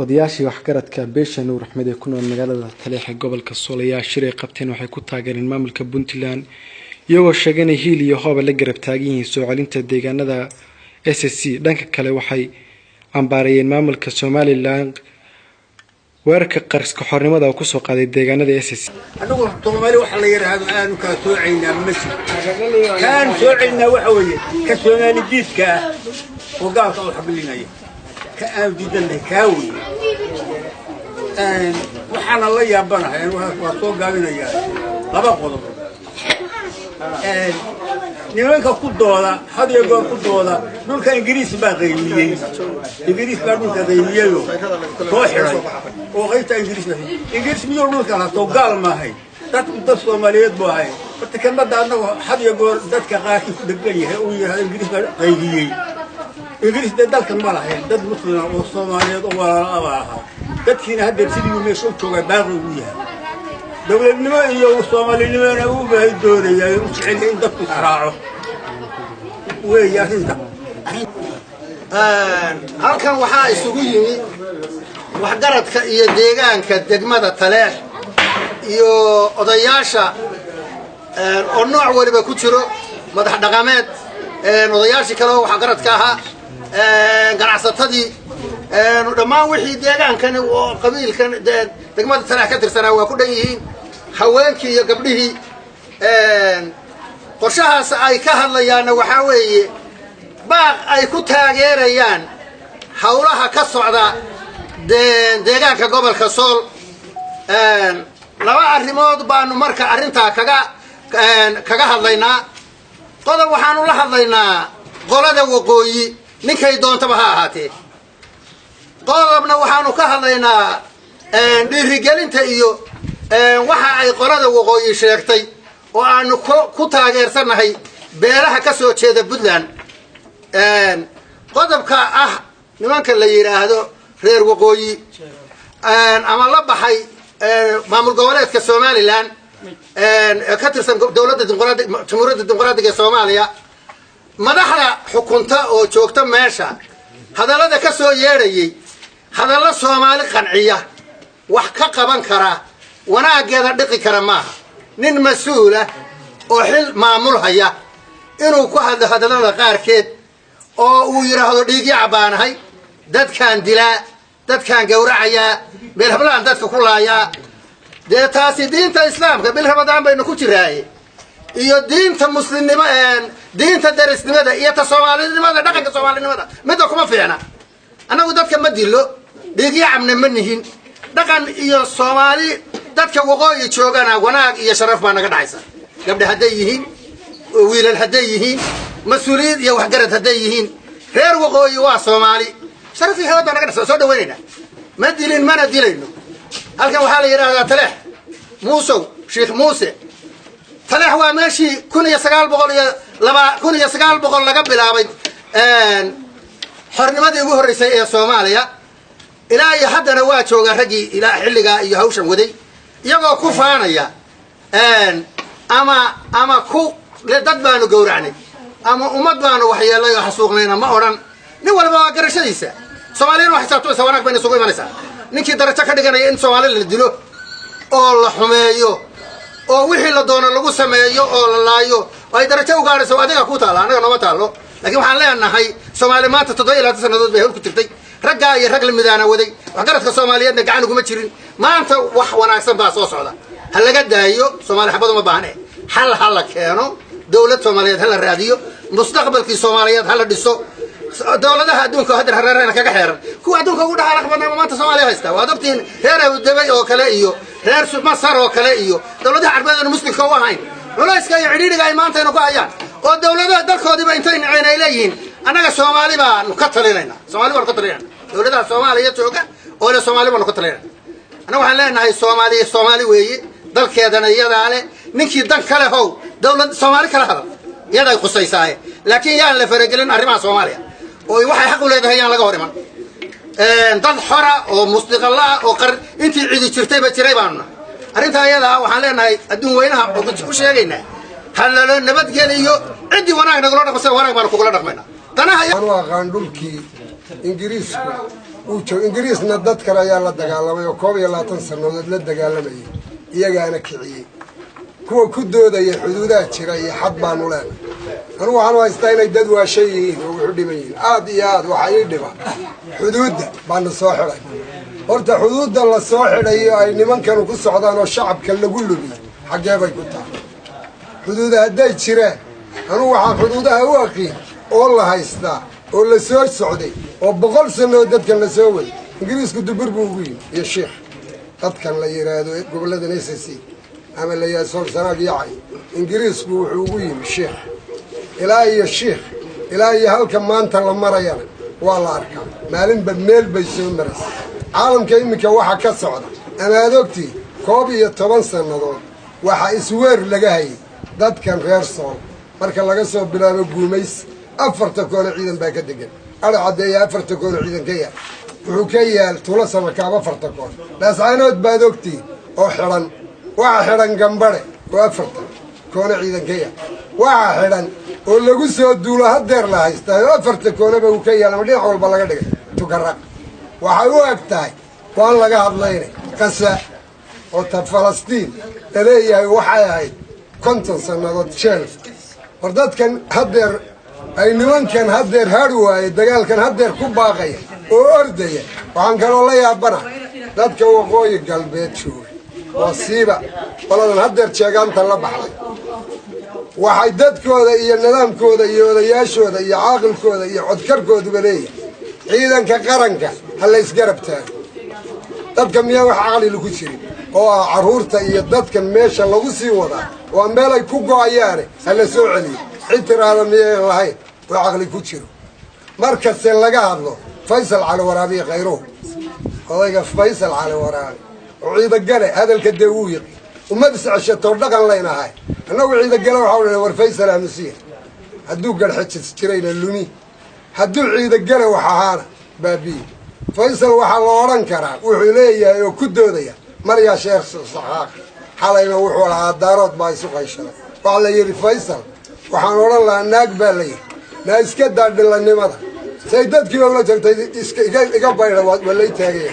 odayaashii waxgaradka beesha Nuur Axmed ee ku nool magaalada Taleex ee gobolka Sool ayaa shir qabteen waxay ku taageereen maamulka Puntland iyagoo sheegay in hiil iyo hoob la garab taagan yihiin soo celinta deegaanada SSC dhanka kale waxay ambaarayeen maamulka Somaliland weerarka qarska xornimada ku soo qaaday deegaanada SSC anagu Soomaali waxa la yiraahdo aanu ka soo celinaa masjid kan soo celinaa waxa weeye ka Soomaali diidka oo gaalka u xabilinaya ka aan diidanay kaawi waxana la yaabanahay waa soo gaabinaya laba qodob nimanka ku dooda hadiyo ku dooda dhulka Ingiriis baa qaybiyay dhulka qaybiyay soo xiray oo qaybta Ingiriis miyuu dhulka la soo gaal maahay dadka Soomaaliyeed baa hay marka kalmada anagu hadiyo dadka qaarkii ku dhagan yahay oo yahay Ingiriis baa qaybiyay Ingiriis dalka ma lahayn dad muslim oo Soomaaliyeed oo walaalo ah dadkiina hadda sidii meesha jooga baaqi u yahay dawladnimo iyo Soomaalinimada uu baahay doonayay u jecel in dadku raaco weeyaahinta halkan waxa isugu yimi waxgaradka iyo deegaanka degmada Taleex iyo odayaasha oo nooc waliba ku jiro madax dhaqameed odayaashii kale oo waxgaradka ahaa ganacsatadii dhammaan wixii deegaankan oo qabiilkan degmada Taleex ka tirsanaa waa ku dhan yihiin haweenkii iyo gabdhihii qorshahaas ay ka hadlayaan waxa weeye baaq ay ku taageerayaan hawlaha ka socda deegaanka gobolka Sool laba arrimood baanu marka arinta kaga hadlaynaa qodob waxaanu la hadlaynaa qolada waqooyi ninkay doontaba ha ahaatee qodobna waxaanu ka hadlaynaa dhiirigelinta iyo waxa ay qolada waqooyi sheegtay oo aanu ku taageersanahay beelaha ka soo jeeda Puntland qodobka ah nimanka la yiraahdo reer waqooyi ama la baxay maamul goboleedka Somaliland ka tirsan dawladda jamhuuriyadda dimuqraadiga Soomaaliya madaxda xukunta oo joogta meesha hadalada ka soo yeerayay hadalla Soomaali qanciya wax ka qaban kara wanaageeda dhiqi kara maaha nin mas'uul ah oo xil maamul haya inuu ku hadlo hadalada qaarkeed oo uu yiraahdo dhiigi cabaanahay dadkan dilaa dadkan gowracaya meel hablaan dadka ku laaya taasi diinta islaamka bil Ramadaan baynu ku jiraaye iyo diinta muslimnimo diinta darisnimada iyo ta Soomaalinimada dhaqanka Soomaalinimada mid kuma fiicna anagu dadka ma dilo dhiigi cabna ma nihin dhaqan iyo Soomaali dadka waqooyi joogana wanaag iyo sharaf baa naga dhacaysa gabdha haday yihiin wiilal haday yihiin mas'uuliyad iyo waxgarad haday yihiin reer waqooyi waa Soomaali sharaf iyo hawada naga dhacaysa soo dhaweynayna ma dilin mana dilayno halkan waxa la yiraahdaa Taleex Muusow Sheekh Muuse Taleex waa meeshii 1900 laga bilaabay xornimadii ugu horeysay ee Soomaaliya ilaa iyo haddana waa jooga ragii ilaa xilliga iyo hawshan waday iyagoo ku faanaya ama ku dad baanu gowracnay ama ummad baanu waxyeelay oo xasuuqnayna ma oran nin walba waa garashadiisa Soomaaliyeed waxa sababtoo wanaag bayna sugu imanaysaa ninkii darajo ka dhiganaya in Soomaali la dilo oo la xumeeyo oo wixii la doono lagu sameeyo oo la laayo ay darajo u gaarayso adiga ku taala anaga nooma taalo laakiin waxaan leenahay Soomaali maanta 7 sanadood bay hor ku tirtay ragga iyo rag la midaana waday waxgaradka Soomaaliyeedna gacan ugu ma jirin maanta wax wanaagsan baa soo socda hal laga daayo Soomaali xabad uma baahne hal la keeno dawlad Soomaaliyeed hal la raadiyo mustaqbalkii Soomaaliyeed hal la dhiso dawladaha adduunka hadda hareerayna kaga xeeran kuwa adduunka ugu dhaxal qabnaa maanta Soomaaliya haysta waa dabtiin reer Abu Dhabi oo kale iyo reer Masar oo kale iyo dawladaha Carbeed ee muslimka u ahayn culayska iyo cidhiidhiga ay maanta ku hayaan oo dawladaha dalkoodiba intay naceen ay leeyihiin anaga Soomaali baan ka talinayna dawladaha Soomaaliya jooga oo la Soomaali baan ka talinayna anaga waxaan leenahay Soomaali weeye dalkeedana iyada leh ninkii dan kale how dawlad Soomaali kala hadal iyada ay qusaysaa laakiin yaan la faragelin arrimaha Soomaaliya oo waxay xaq u leedahay aan laga hor iman dad xora oo mustaqil ah oo intii cidi jirtay ba jiray baanna arinta ayada waxaan leenahay adduun weynaha oo ku sheegaynaa hal la nabadgeliyo cidi wanaag nagula dhaqso wanaag baan ku kula dhaqmayna danaha waa qaan dhulkii Ingiriisku وجو إنجليز ندت كلا يلا دجالة ويقوم يلا تنصر ندت دجالة مي يجا أنا كعي كوا كدو ذا الحدودات شراي حد بانولان أنا واستايل يدد وشيء وحدي مين عاد وحيد حدود بان الصاحرة قلت حدود الله الصاحرة أي نمان كانوا قصة عضان والشعب كان يقول له حاجة بيكوتها حدود هداي شراي أنا وحن حدودها واقي والله هيستا ولا سوي السعودي وبقول سنة ودت كان نسوي إنجليز كنت بربوين يا شيخ قد كان لي هذا قبل هذا نسيسي عمل لي صور سنة يعي إنجليز بوحوين الشيخ إلهي الشيخ إلهي هل كمان أنت لما رينا والله أركان مالين بميل بيسوي مرس عالم كيمك واحد كسعودة أنا دوكتي كوبي يتبان سنة دول واحد إسوير لجاهي ضد كان غير صور marka laga soo bilaabo guumays afarta kool ciidan baa ka degan ala cadeeya afarta kool ciidan ka yaal wuxuu ka yaal tula samakaaba afarta kool laasaynood baad ogti oo xiran waxa xiran gambare oo afarta kool ciidan ka yaal waxa xiran oo lagu soo duulo hadeer la haystaa oo afarta koolba uu ka yaal ama dhinac walba laga dhigay tukaraq waxa uu agtahay waan laga hadlaynay qasa oo ta Falastiin taleeyahay waxay ahayd konton sanadood shelf وردت كان هدر أي نوان كان هدر هاروا الدجال كان هدر كوباقية وأردية وعن قالوا لي يا بنا ردت كوقوي قلبي تشوف وصيبة والله هدر شجعان طلب حالي وحيدت كودا يا النظام كودا يا شودا يا عاقل كودا يا عذكر كودا بليه عيدا كقرنك هلا يسقرب تاني ردت كم يا وحالي لكوشري oo caruurta iyo dadkan meesha lagu sii wada waa meel ay ku go'ayaan hal soo celi xitiraada miyay lahayn oo aqli ku jiro markaas laga hadlo Faysal Cali Waraabi khayro odayga Faysal Cali Waraabi oo ciida gale hadalka daawiyay uma biscashato dhaqan leenahay anagu ciida gale waxa war Faysal amsiir haduu garxajis jirayna lumi haduu ciida gale waxa ahaana baabi Faysal waxa la oran karaa wuxuu leeyahay oo ku doodaya مريا شيخ صحاح حالينا وحول عدارات بايسو قيشنا وعلى يري فيصل وحنور الله ناق بالي ناس كدار دل النمطة سيدات كيلو ولا جرت إيجاب بايرة ولا يتاجي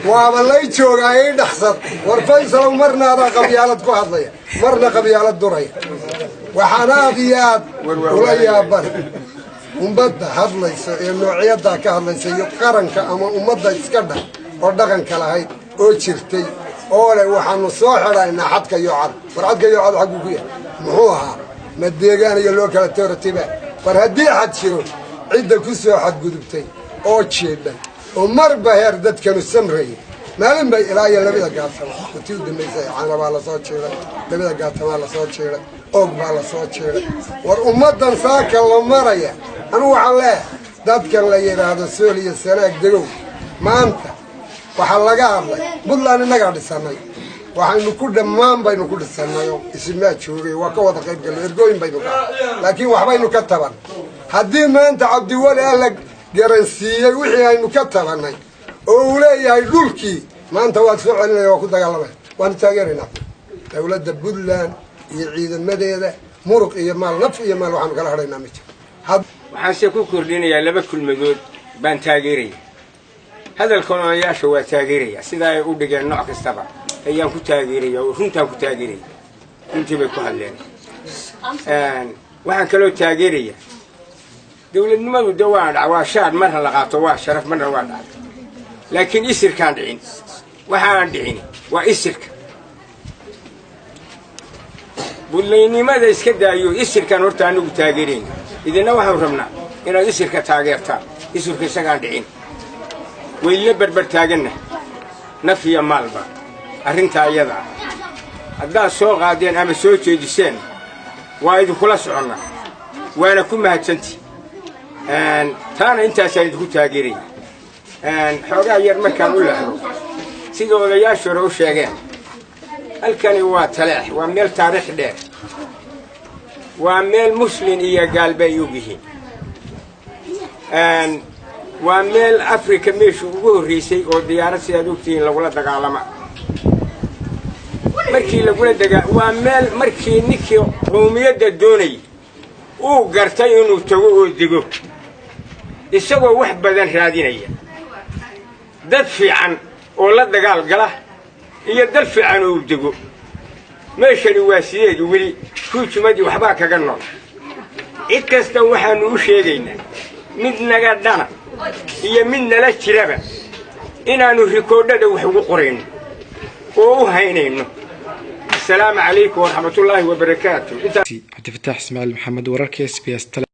ولا يشوق عين حصل ورفيصل مرنا هذا قبيلة كهضية مرنا قبيلة درية وحنافيات ولا يابر ومبدا هذا النوعية ذا كهذا يقارن كأما ومبدا يسكده ودقن كلاهي وشرتي أولا وحنا صاحرة إن حد كيوعد فرعد كيوعد حقه فيها محوها مديجان يلوك على الترتيبة فرهدي حد شرو عدة كسر حد قدبتي أو شيء ومر بهير ذات كانوا السمري ما لهم بي لا يلا بيدا قاتل وتيود الميزة عنا بالله صوت شيرة بيدا قاتل بالله صوت شيرة أوق بالله صوت شيرة والأمة ساك الله مريا أنا وعلاه ذات كان لي هذا سوري السنة دلو ما أنت وحلاقة عملي بدلان النقاد السنة وحين كل دمان بينو كل السنة اسمه شوري وكوض قيب قال إرجوين بينو لكن وحبينو كتبان هدي ما أنت عبد ولا قالك جرنسية وحي إنه كتبان أولي هيدولكي ما أنت واسع علينا وكذا قال وأنت تاجرنا أولاد بدلان يعيد المدينة مرق يمال نف يمال وحنا قال هرينا مش وحاسيكو كردين يا لبك كل مجود بان تاجري هذا الكون يا شو تاجري سيدا يقول لك النوع كستبع أيام كتاجري وفنتا كتاجري أنت بكهلين وحن كلو تاجري دولة ما دوان عواشات مرة لقاطوا شرف مرة واحد لكن يسر كان دعين وحان دعيني ويسرك بوليني ماذا يسكت أيو يسر كان ورتانو تاجرين إذا نوها رمنا إنه يسر كتاجرتا يسر كسكان دعين ويلي بربر تاجنا نفي مالبا أرنتا يدا هذا سوق قاعدين أما سوق تجسين وايد خلاص عنا وأنا كم هتشنتي تانا أنت سيد تاجري حوجا يرمكان ولا سيدو يا شرو شيئين الكني واتلاح وميل تاريخ ده وميل مسلم إيا قلبي يوجيه وميل أفريقيا مش ووريسي أو ديارة سيادوكتين لولا دقالما مركي لولا دقا وميل مركي نكي قومية الدوني وقرتي إنه تقول دقو يسوى واحد بدن هادينية dad fiican oo la dagaal gala iyo dal fiican oo dego meeshani waa sideed weli kuujumadii waxbaa kaga nool cid kasta waxaanu u sheegaynaa mid naga dhana iyo mid nala jiraba inaanu rikoodhada wax ugu qorayno oo u haynayno. السلام عليكم ورحمة الله وبركاته. عبد الفتاح اسماعيل محمد ورك SBS.